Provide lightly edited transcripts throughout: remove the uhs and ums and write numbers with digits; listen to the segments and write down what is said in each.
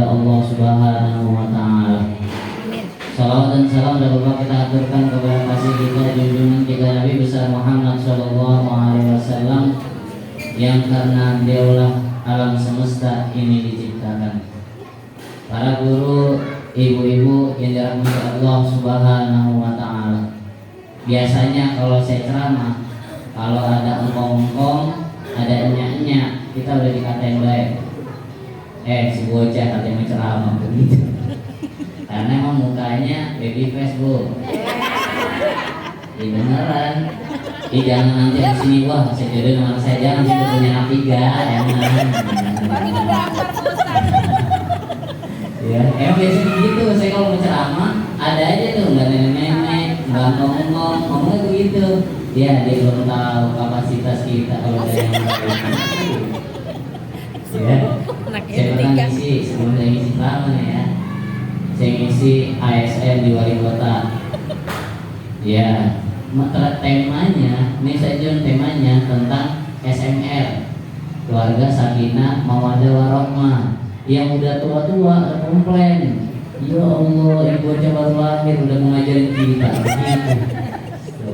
kepada Allah Subhanahu wa taala. Salawat dan salam dapat kita aturkan kepada kasih kita junjungan kita Nabi besar Muhammad sallallahu alaihi wasallam yang karena Diaulah alam semesta ini diciptakan. Para guru, ibu-ibu yang dirahmati Allah Subhanahu wa taala. Biasanya kalau saya ceramah, kalau ada engkong-engkong, ada enyak-enyak, kita udah dikatain baik. Si bocah katanya ceramah begitu. Karena emang mukanya baby Facebook. Beneran. Jangan nanti di sini wah saya jodoh dengan saya jangan sih punya anak 3 jangan. Ya, emang biasanya begitu. Saya kalau mau ceramah ada aja tuh nggak nenek-nenek, nggak ngomong begitu. Ya dia belum tahu kapasitas kita kalau ada yang lain. Ya, saya pernah ngisi sebelum saya ngisi ceramah ya. Saya ngisi ASN di Wali Kota. Ya, temanya, ini saja temanya tentang SMR, keluarga Sakinah Mawaddah Warahmah. Yang udah tua-tua ada komplain, ya Allah, ibu aja baru lahir udah mengajarin kita. Gitu.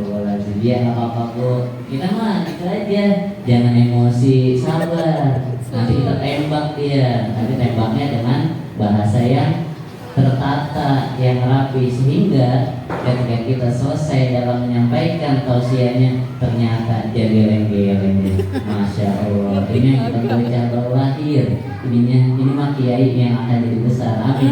Dia nggak apa-apa kok. Kita mah gitu aja, jangan emosi, sabar. Nanti kita tembak dia, tapi tembaknya dengan bahasa yang tertata, yang rapi, sehingga ketika kita selesai dalam menyampaikan tausiahnya ternyata jadi geleng-geleng. Masya Allah, ini yang kita baca baru lahir, ini mah kiai yang akan jadi besar. Amin.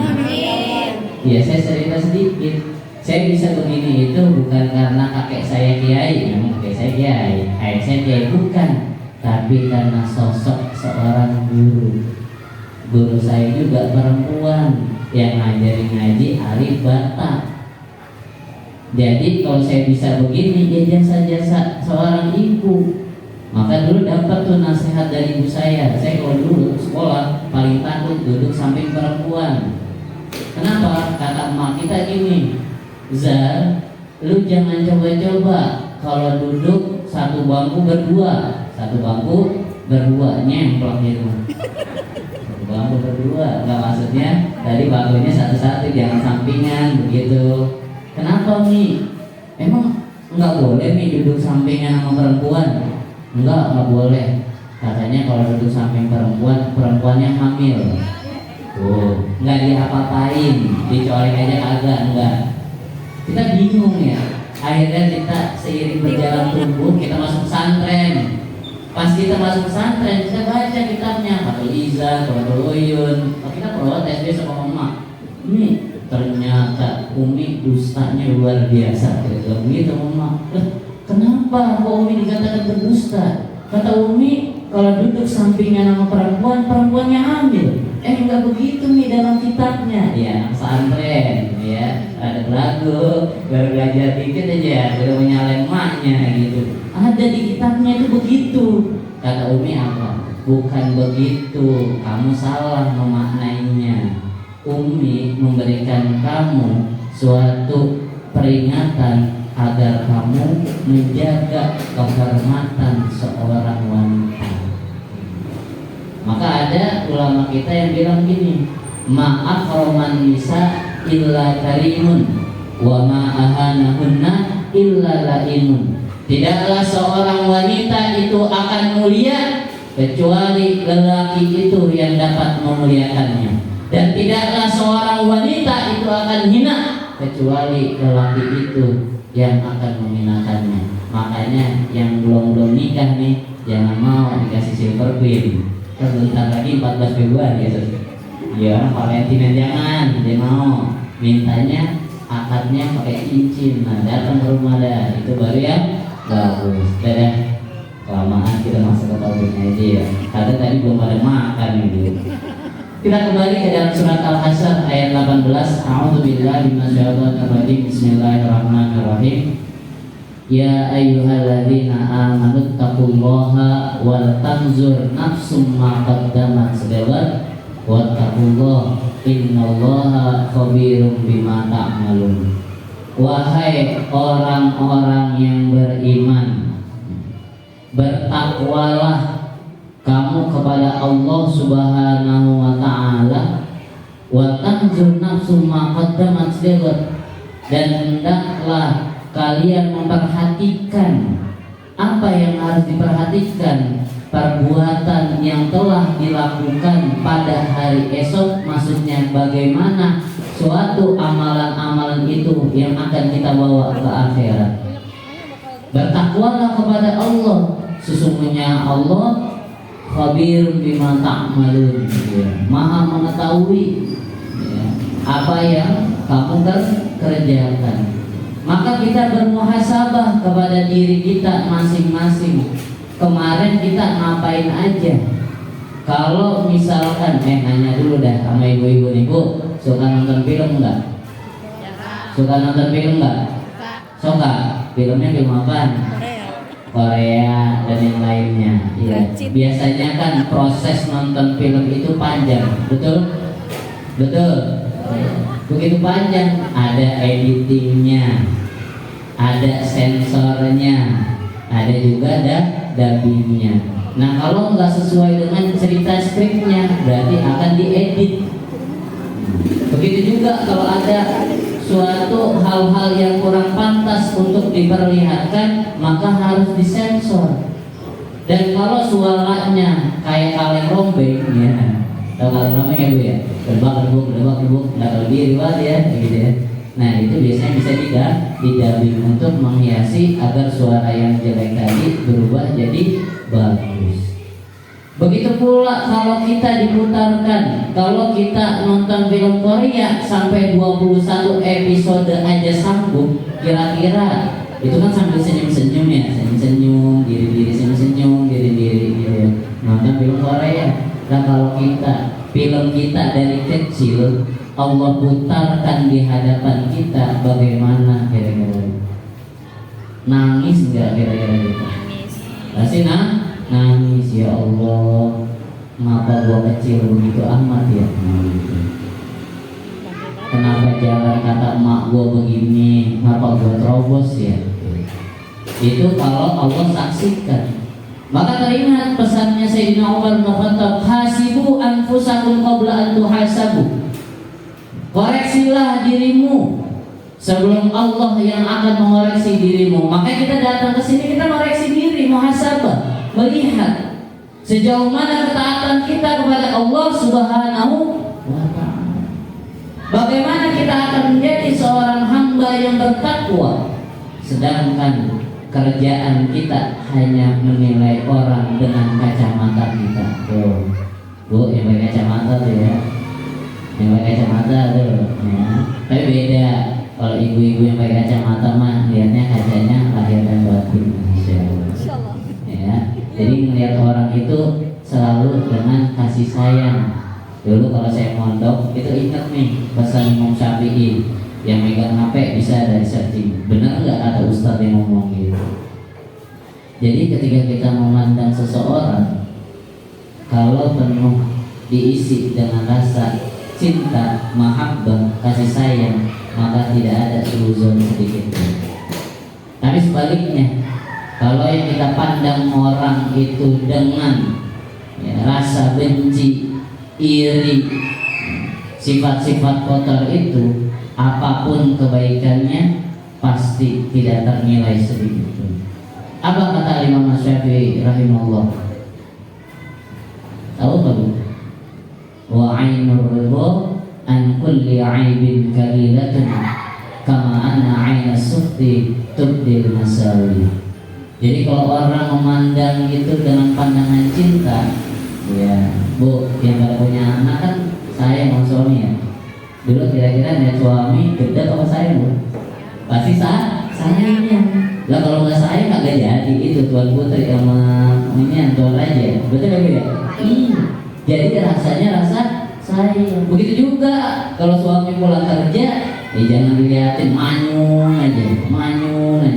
Ya, saya cerita sedikit. Saya bisa begini itu bukan karena kakek saya kiai, memang kakek saya kiai, ayah saya kiai bukan, tapi karena sosok seorang guru. Guru saya juga perempuan yang ngajarin ngaji alif bata. Jadi kalau saya bisa begini ya jasa-jasa seorang ibu. Maka dulu dapat tuh nasihat dari ibu saya. Saya kalau dulu sekolah paling takut duduk samping perempuan. Kenapa? Kata emak kita gini, Zar, lu jangan coba-coba kalau duduk satu bangku berdua nyemplok gitu. Bangku berdua, nggak maksudnya tadi bangkunya satu-satu, jangan sampingan begitu. Kenapa nih? Emang nggak boleh nih duduk sampingan sama perempuan? Nggak boleh. Katanya kalau duduk samping perempuan, perempuannya hamil. Tuh, nggak diapa-apain, dicolek aja kagak, enggak. Kita bingung ya. Akhirnya kita seiring berjalan tumbuh, kita masuk pesantren. Pas kita masuk pesantren, kita baca kitabnya Fathul Izzah, Fathul Uyun. Kita protes dia sama emak. Ini ternyata Umi dustanya luar biasa. Kita begitu emak. Kenapa kok Umi dikatakan berdusta? Kata Umi, kalau duduk sampingan sama perempuan, perempuannya hamil. Enggak begitu nih dalam kitabnya. Ya, pesantren, ya, ada lagu, baru belajar dikit aja, udah menyalain emaknya gitu. Ada di kitabnya itu begitu. Kata Umi apa? Bukan begitu, kamu salah memaknainya. Umi memberikan kamu suatu peringatan agar kamu menjaga kehormatan seorang wanita. Maka ada ulama kita yang bilang gini, maaf roman nisa illa karimun wa ma'ahanahunna illa laimun. Tidaklah seorang wanita itu akan mulia kecuali lelaki itu yang dapat memuliakannya, dan tidaklah seorang wanita itu akan hina kecuali lelaki itu yang akan menghinakannya. Makanya yang belum nikah nih jangan mau dikasih silver queen. Sebentar lagi 14 Februari ya saudara. Ya, Valentine jangan, dia mau mintanya akadnya pakai cincin. Nah, datang ke rumah dah, itu baru ya bagus. Dadah, kelamaan kita masuk ke topiknya aja ya. Karena tadi belum ada makan ini. Kita kembali ke dalam surat Al-Hasyr ayat 18. A'udzubillahi minasyaitonir rajim. Bismillahirrahmanirrahim. Ya ayyuhalladzina amanu taqullaha wal tanzur nafsum ma qaddamat lighad wattaqullaha innallaha khabirum bima ta'malun. Wahai orang-orang yang beriman, bertakwalah kamu kepada Allah Subhanahu wa ta'ala wa tanzur nafsu ma qaddamat lighad, dan hendaklah kalian memperhatikan apa yang harus diperhatikan, perbuatan yang telah dilakukan pada hari esok, maksudnya bagaimana suatu amalan-amalan itu yang akan kita bawa ke akhirat. Bertakwalah kepada Allah, sesungguhnya Allah khabir bima ta'malun, maha mengetahui apa yang kamu kerjakan. Maka kita bermuhasabah kepada diri kita masing-masing. Kemarin kita ngapain aja? Kalau misalkan nanya dulu dah sama ibu-ibu nih, Bu, suka nonton film enggak? Suka nonton film enggak? Suka. Filmnya film apa? Korea dan yang lainnya. Iya. Biasanya kan proses nonton film itu panjang, betul? Betul. Begitu panjang, ada editingnya, ada sensornya, ada juga dubbingnya. Nah, kalau nggak sesuai dengan cerita skripnya, berarti akan diedit. Begitu juga kalau ada suatu hal-hal yang kurang pantas untuk diperlihatkan, maka harus disensor. Dan kalau suaranya kayak kaleng rombeng, ya, tahu kaleng rombeng ya Bu ya, berbak-berbuk, nggak lebih riwayat ya, gitu ya. Nah, itu biasanya bisa didubbing untuk menghiasi agar suara yang jelek tadi berubah jadi bagus. Begitu pula kalau kita diputarkan, kalau kita nonton film Korea sampai 21 episode aja sanggup, kira-kira itu kan sambil senyum-senyum ya, senyum-senyum, diri-diri senyum-senyum, diri-diri gitu. Nonton film Korea. Nah, kalau film kita dari kecil Allah putarkan di hadapan kita, bagaimana kira-kira? Nangis nggak kira-kira gitu? Pasti nangis, ya Allah, kenapa gua kecil begitu amat ya? Kenapa jalan kata emak gua begini? Kenapa gua terobos ya? Itu kalau Allah saksikan. Maka teringat pesannya Sayyidina Umar bin Khattab, hasibu anfusakum qabla an tuhasabu. Koreksilah dirimu sebelum Allah yang akan mengoreksi dirimu. Maka kita datang ke sini, kita koreksi diri, muhasabah, melihat sejauh mana ketaatan kita kepada Allah Subhanahu wa ta'ala. Bagaimana kita akan menjadi seorang hamba yang bertakwa, sedangkan kerjaan kita hanya menilai orang dengan kacamata kita. Tuh, Bu, yang pakai kacamata tuh ya, yang pakai kacamata tuh ya. Tapi beda kalau ibu-ibu yang pakai kacamata mah lihatnya kacanya lahir dan batin, insyaallah. Ya, jadi melihat orang itu selalu dengan kasih sayang. Dulu kalau saya mondok itu ingat nih pesan Imam Syafi'i, yang megang HP bisa dari searching. Benar nggak ada ustadz yang ngomong gitu? Jadi ketika kita memandang seseorang, kalau penuh diisi dengan rasa cinta, mahabbah, kasih sayang, maka tidak ada suuzon sedikit pun. Tapi sebaliknya, kalau yang kita pandang orang itu dengan rasa benci, iri, sifat-sifat kotor itu, apapun kebaikannya pasti tidak ternilai sedikit pun. Apa kata Imam Syafi'i rahimahullah? Tahu tak? Wa ainur ridha an kulli aibin kalilatun kama anna aina sufti tubdil masawi. Jadi kalau orang memandang itu dengan pandangan cinta, ya Bu, yang baru punya anak kan sayang sama suami ya. Dulu kira-kira lihat suami gede apa sayang Bu? Pasti sayangnya. Lah kalau nggak sayang nggak jadi, itu Tuan Putri sama ini Tuan Raja, betul nggak beda? Jadi rasanya rasa sayang. Begitu juga kalau suami pulang kerja, jangan dilihatin manyun aja,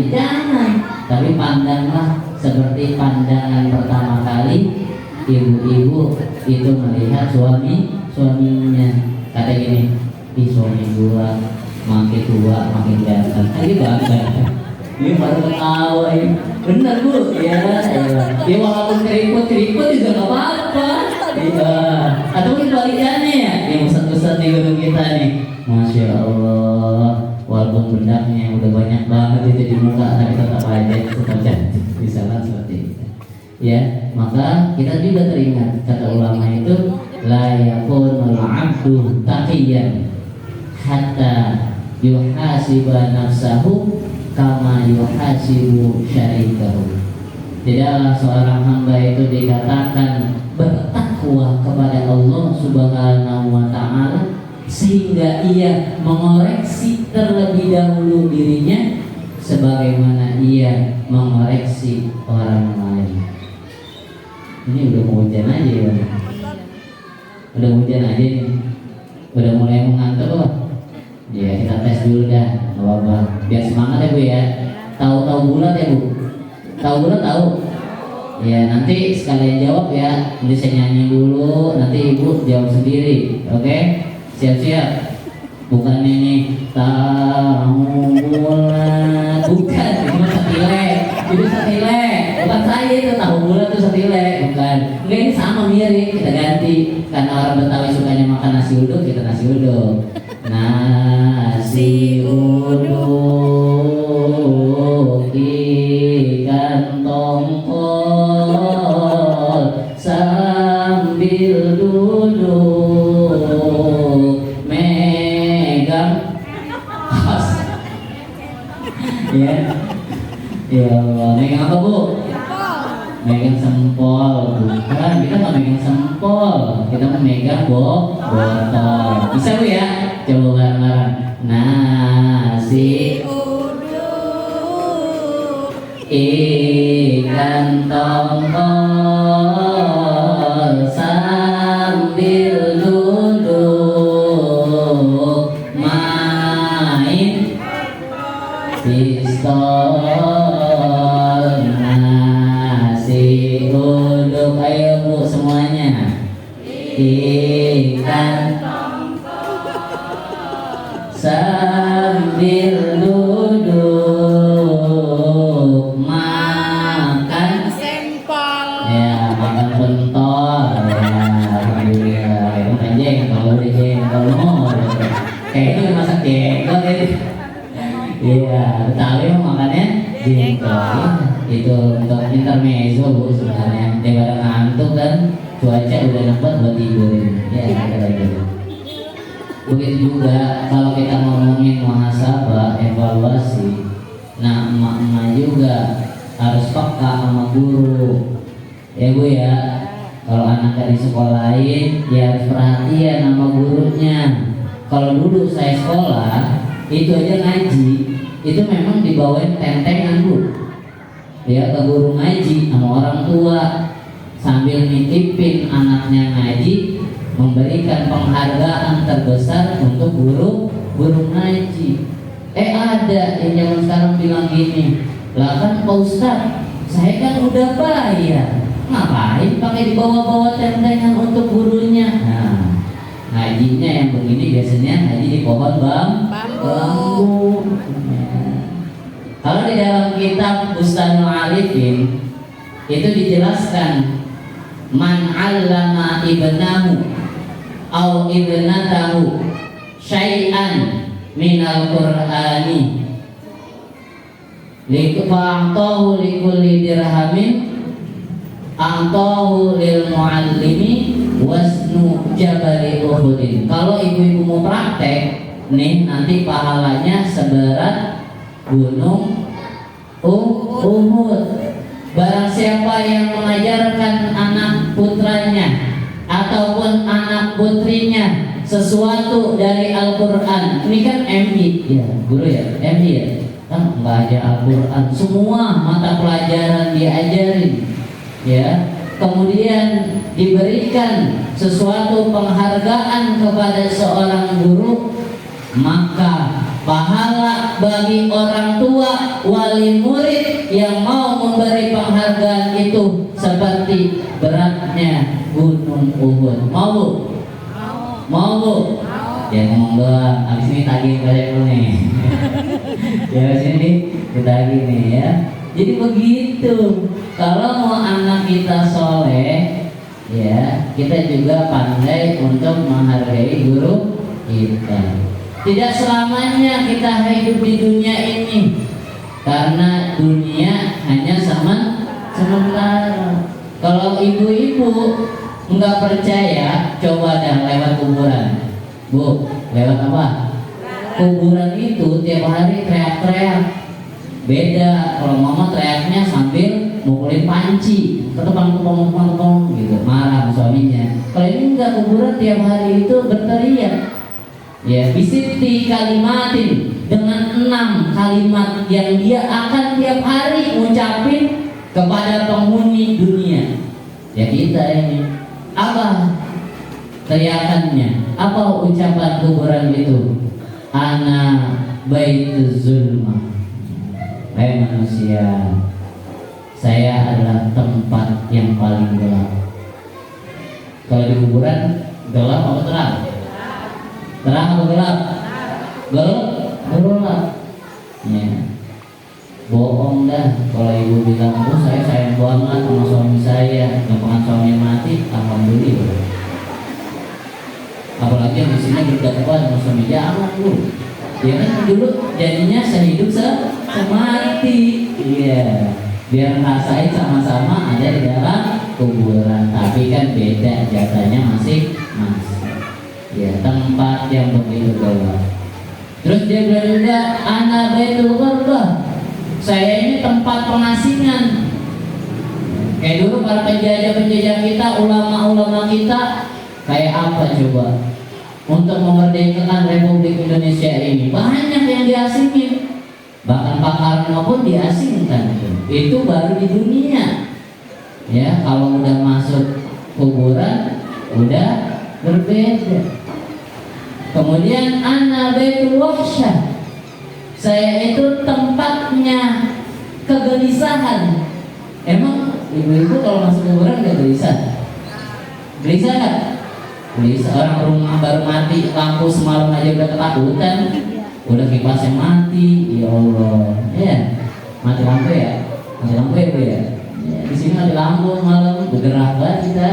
jangan. Tapi pandanglah seperti pandangan pertama kali ibu-ibu itu melihat suaminya. Kata gini, ih suami gua makin tua makin ganteng. Ini bangga. Ini baru ketawa ini. Bener Bu, ya. Dia walaupun keriput juga nggak apa-apa. Iya. Atau mungkin balikannya ya, yang ustad nih guru kita nih. Masya Allah, walaupun bendaknya udah banyak banget itu di muka, tapi tetap aja tetap cantik. Misalnya seperti itu. Ya, maka kita juga teringat kata ulama itu, la yakunul abdu taqiyan hatta yuhasiba nafsahu kama yuhasibu syarikahu. Tidaklah seorang hamba itu dikatakan bertakwa kepada Allah Subhanahu wa ta'ala sehingga ia mengoreksi terlebih dahulu dirinya sebagaimana ia mengoreksi orang lain. Ini udah mau hujan aja ya. Udah hujan aja nih. Udah mulai mengantuk loh. Ya kita tes dulu dah, gak apa-apa. Biar semangat ya Bu ya. Tahu bulat ya Bu? Tahu bulat tahu? Ya nanti sekalian jawab ya. Nanti saya nyanyi dulu, nanti Ibu jawab sendiri. Oke? Siap-siap. Bukan ini tahu bulat. Bukan, itu satile. Itu satile. Bukan saya itu tahu bulat itu satile. Bukan. Enggak, ini sama mirip. Kita ganti. Karena orang Betawi sukanya makan nasi uduk, kita nasi uduk. Nasi uduk ikan tongkol sambil duduk megang ya Allah, megang apa Bu? Megang sempol. Bukan, kita nggak megang sempol, kita memegang botol. Bisa Bu ya? Coba bareng-bareng. Nasi uduk ikan tongkol sambil duduk main pistol. Nasi uduk, ayo Bu semuanya. Ikan sambil duduk makan sempol, ya makan pentol, ya makan jengkol, mau kayak itu masak jengkol ini, iya Betawi mau makannya jengkol. Itu untuk intermezzo Bu sebenarnya, daripada ngantuk kan cuaca udah dapat buat tidur ya kayak gitu. Begitu juga kalau kita ngomongin muhasabah, evaluasi, nah emak-emak juga harus peka sama guru ya Bu ya. Kalau anaknya di sekolah lain ya harus perhatian sama gurunya. Kalau dulu saya sekolah itu aja ngaji itu memang dibawain tentengan Bu ya, ke guru ngaji sama orang tua sambil nitipin anaknya ngaji, memberikan penghargaan terbesar untuk guru ngaji. Ada yang zaman sekarang bilang gini, lah kan Pak Ustadz, saya kan udah bayar, ngapain pakai dibawa-bawa tentengan untuk gurunya? Nah, ngajinya yang begini biasanya ngaji di pohon bambu. Kalau di dalam kitab Bustanul Arifin itu dijelaskan, man 'allama ibnahu au ibnatahu syai'an minal qur'ani liqfa'tahu likulli dirhamin a'tahu lil muallimi wasnu jabali uhudin. Kalau ibu-ibu mau praktek nih, nanti pahalanya seberat gunung Uhud. Barang siapa yang mengajarkan anak putranya ataupun anak putrinya sesuatu dari Al-Quran, ini kan MI ya guru ya, MI ya kan baca Al-Quran, semua mata pelajaran diajarin ya, kemudian diberikan sesuatu penghargaan kepada seorang guru, maka pahala bagi orang tua wali murid yang mau memberi penghargaan itu seperti beratnya gunung Uhud. Mau Bu? Mau Bu? Ya ngomong doang, abis ini tagih balik dulu nih. Ya abis ini ditagih nih ya. Jadi begitu. Kalau mau anak kita soleh, ya kita juga pandai untuk menghargai kita. Tidak selamanya kita hidup di dunia ini, karena dunia hanya sementara. Kalau ibu-ibu nggak percaya, coba dah lewat kuburan. Bu, lewat apa? Kuburan itu tiap hari teriak-teriak. Beda kalau mama teriaknya sambil mukulin panci, ketepang-tepang gitu, marah suaminya. Kalau ini enggak, kuburan tiap hari itu berteriak. Ya, bisiti kalimatin, dengan 6 kalimat yang dia akan tiap hari ucapin kepada penghuni dunia. Ya kita ini apa teriakannya? Apa ucapan kuburan itu? Ana baituz zulma. Hai manusia, saya adalah tempat yang paling gelap. Kalau di kuburan gelap apa terang? Terang atau gelap? Gelap. Ya. Bohong dah kalau ibu bilang, oh saya sayang banget sama suami saya, gampang suami mati, alhamdulillah. Apalagi yang di sini berdebat sama suami, jangan lu. Ya kan dulu jadinya sehidup semati. Iya. Biar ngerasain sama-sama ada di dalam kuburan, tapi kan beda jatahnya masing. Ya, tempat yang begitu gelap. Terus dia bilang juga, ana baitul ghurbah. Saya ini tempat pengasingan. Kayak dulu para penjajah kita, ulama-ulama kita, kayak apa coba? Untuk memerdekakan Republik Indonesia ini banyak yang diasingin. Bahkan Pak Karno pun diasingkan. Itu baru di dunia. Ya, kalau udah masuk kuburan udah berbeda. Kemudian ana baitul wahsyah. Saya itu tempatnya kegelisahan. Emang ibu-ibu kalau masuk kuburan gak gelisah? Gelisah gak? Gelisah. Orang rumah baru mati, lampu semalam aja udah ketakutan, udah kipasnya mati. Ya Allah, ya mati lampu ya, mati lampu ya Bu ya. Di sini mati lampu malam, bergerak banget kita.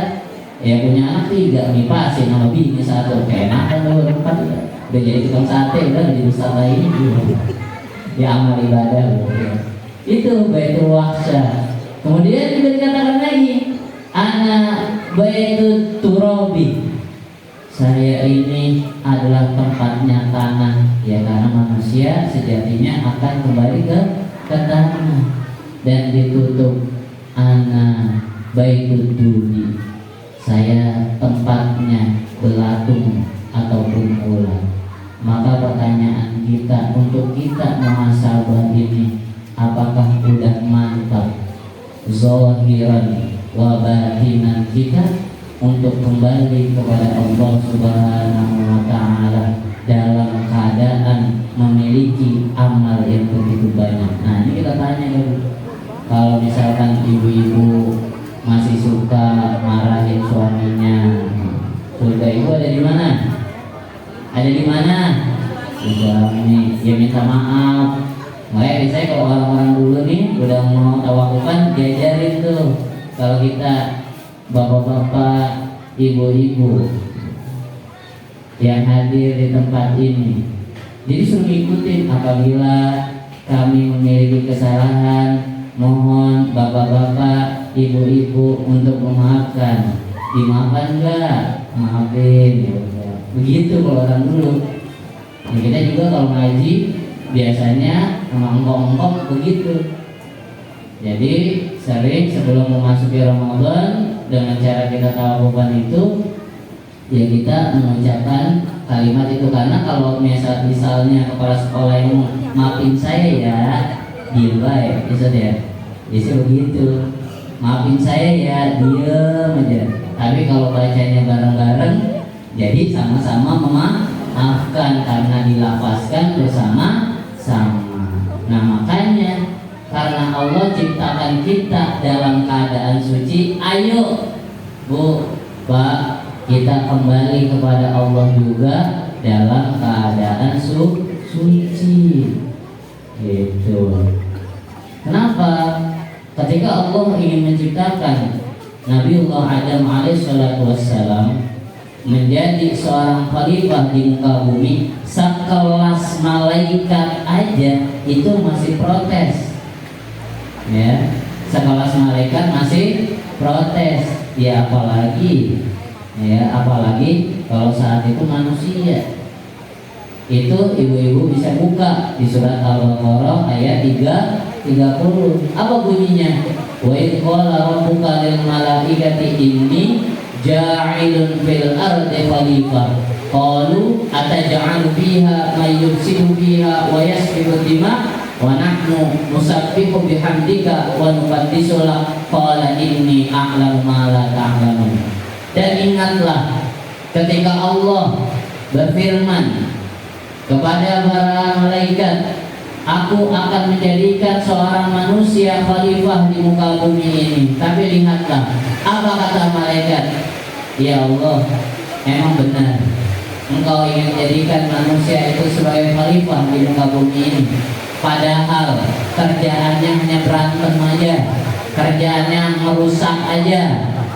Ya punya anak 3, ngipasin sama bini 1, keenakan kalau 4 ya. Udah jadi tukang sate, udah jadi ustaz ini. Ya amal ibadah ya. Itu baitul wahsyah. Kemudian juga dikatakan lagi, ana baitut turabi. Saya ini adalah tempatnya tanah. Ya karena manusia sejatinya akan kembali ke tanah. Dan ditutup ana baitut duni. Saya tempatnya belatung ataupun ular. Maka pertanyaan kita untuk kita muhasabah ini, apakah udah mantap zahiran wa batinan kita untuk kembali kepada Allah Subhanahu wa Ta'ala dalam keadaan memiliki amal yang begitu banyak. Nah ini kita tanya dulu, kalau misalkan ibu-ibu masih suka marahin suaminya, surga ibu ada di mana? Ada di mana? Suami ya minta maaf. Makanya saya kalau orang-orang dulu nih udah mau tawakukan, diajarin tuh kalau kita bapak-bapak, ibu-ibu yang hadir di tempat ini, jadi suruh ikutin. Apabila kami memiliki kesalahan, mohon bapak-bapak, ibu-ibu untuk memaafkan. Dimaafkan enggak? Maafin ya. Begitu kalau orang dulu. Nah, kita juga kalau ngaji biasanya ngongkong-ngongkong begitu. Jadi sering sebelum memasuki Ramadan, dengan cara kita tawakukan itu, ya kita mengucapkan kalimat itu. Karena kalau misalnya kepala sekolah yang maafin saya ya, diem baik, bisa ya. Bisa begitu. Maafin saya ya, diem aja. Tapi kalau bacanya bareng-bareng, jadi sama-sama memaafkan karena dilafazkan bersama-sama. Nah makanya karena Allah ciptakan kita dalam keadaan suci, ayo Bu, Pak, kita kembali kepada Allah juga dalam keadaan suci. Gitu. Kenapa? Ketika Allah ingin menciptakan Nabiullah Adam alaihissalatu wassalam, menjadi seorang khalifah di muka bumi, sekelas malaikat aja itu masih protes. Ya, sekelas malaikat masih protes. Ya apalagi kalau saat itu manusia. Itu ibu-ibu bisa buka di surat Al-Baqarah ayat 30. Apa bunyinya? Wa idh qala rabbuka lil malaikati inni ja'ilun fil ardi khalifah. Qalu ataj'alu fiha may yufsidu fiha wa yasfiku dima wa nahnu nusabbihu bihamdika wa nuqaddisu lak. Qala inni a'lamu ma la ta'lamun. Dan ingatlah ketika Allah berfirman kepada para malaikat, aku akan menjadikan seorang manusia khalifah di muka bumi ini. Tapi lihatlah, apa kata malaikat? Ya Allah, emang benar Engkau ingin jadikan manusia itu sebagai khalifah di muka bumi ini. Padahal kerjaannya hanya berantem aja, kerjaannya merusak aja.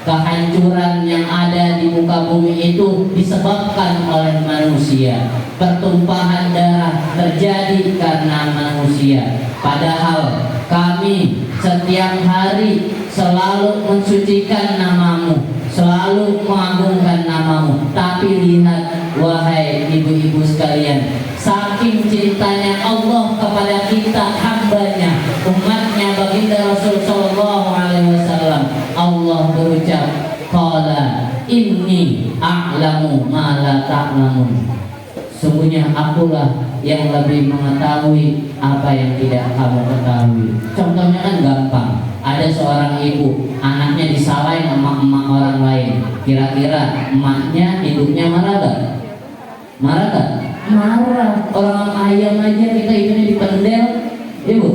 Kehancuran yang ada di muka bumi itu disebabkan oleh manusia. Pertumpahan darah terjadi karena manusia. Padahal kami setiap hari selalu mensucikan namamu, selalu mengagungkan namamu. Tapi lihat wahai ibu-ibu sekalian, saking cintanya Allah kepada kita hambanya, umatnya baginda Rasul sallallahu alaihi wasallam, Allah berucap, qala inni a'lamu ma la ta'lamun. Sungguhnya akulah yang lebih mengetahui apa yang tidak kamu ketahui. Contohnya kan gampang. Ada seorang ibu, anaknya disalahin sama emak orang lain. Kira-kira emaknya hidupnya marah gak? Marah gak? Marah. Orang ayam aja kita hidupnya dipendel. Ibu,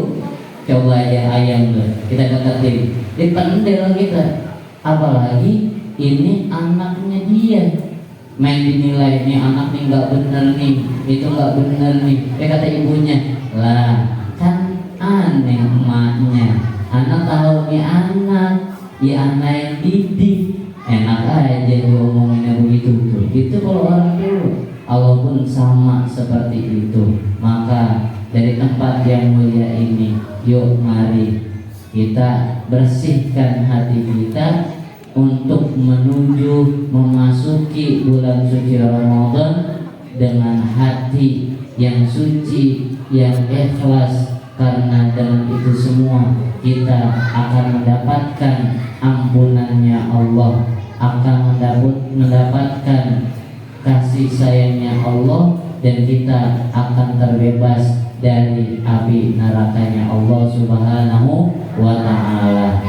coba aja ayam tuh kita deketin, dipendel kita. Apalagi ini anaknya dia. Main dinilai, nih anak nih nggak bener nih, itu nggak bener nih. Kata ibunya, lah kan aneh emaknya, anak tahu nih anak, ya anak yang didik, enak aja diomonginnya begitu tuh. Itu kalau orang dulu, Allah pun sama seperti itu. Maka dari tempat yang mulia ini, yuk mari kita bersihkan hati kita untuk menuju memasuki bulan suci Ramadan dengan hati yang suci, yang ikhlas, karena dengan itu semua kita akan mendapatkan ampunannya Allah, akan mendapatkan kasih sayangnya Allah, dan kita akan terbebas dari api nerakanya Allah Subhanahu wa ta'ala.